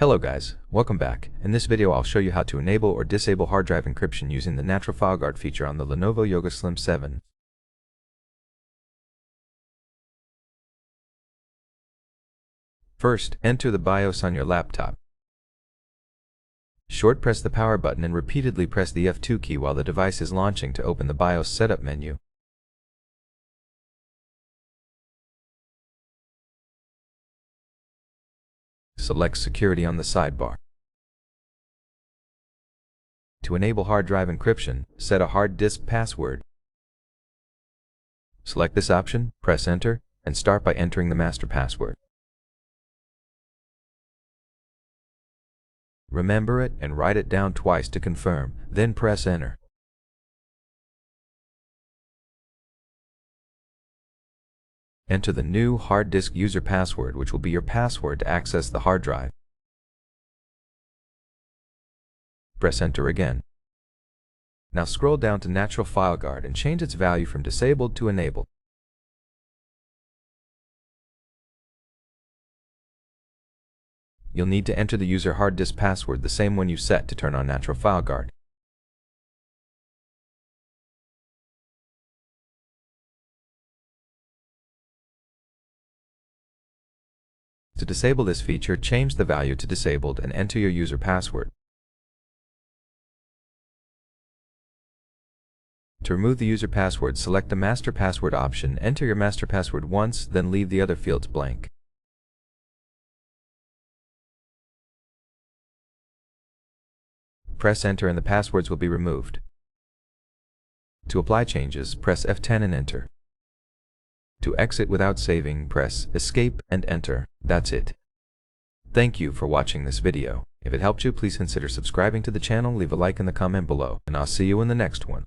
Hello guys, welcome back. In this video I'll show you how to enable or disable hard drive encryption using the Natural File Guard feature on the Lenovo Yoga Slim 7. First, enter the BIOS on your laptop. Short press the power button and repeatedly press the F2 key while the device is launching to open the BIOS setup menu. Select Security on the sidebar. To enable hard drive encryption, set a hard disk password. Select this option, press Enter, and start by entering the master password. Remember it and write it down twice to confirm, then press Enter. Enter the new hard disk user password, which will be your password to access the hard drive. Press Enter again. Now scroll down to Natural File Guard and change its value from disabled to enabled. You'll need to enter the user hard disk password, the same one you set to turn on Natural File Guard. To disable this feature, change the value to disabled and enter your user password. To remove the user password, select the master password option, enter your master password once, then leave the other fields blank. Press Enter and the passwords will be removed. To apply changes, press F10 and Enter. To exit without saving, press Escape and Enter. That's it. Thank you for watching this video. If it helped you, please consider subscribing to the channel, leave a like in the comment below, and I'll see you in the next one.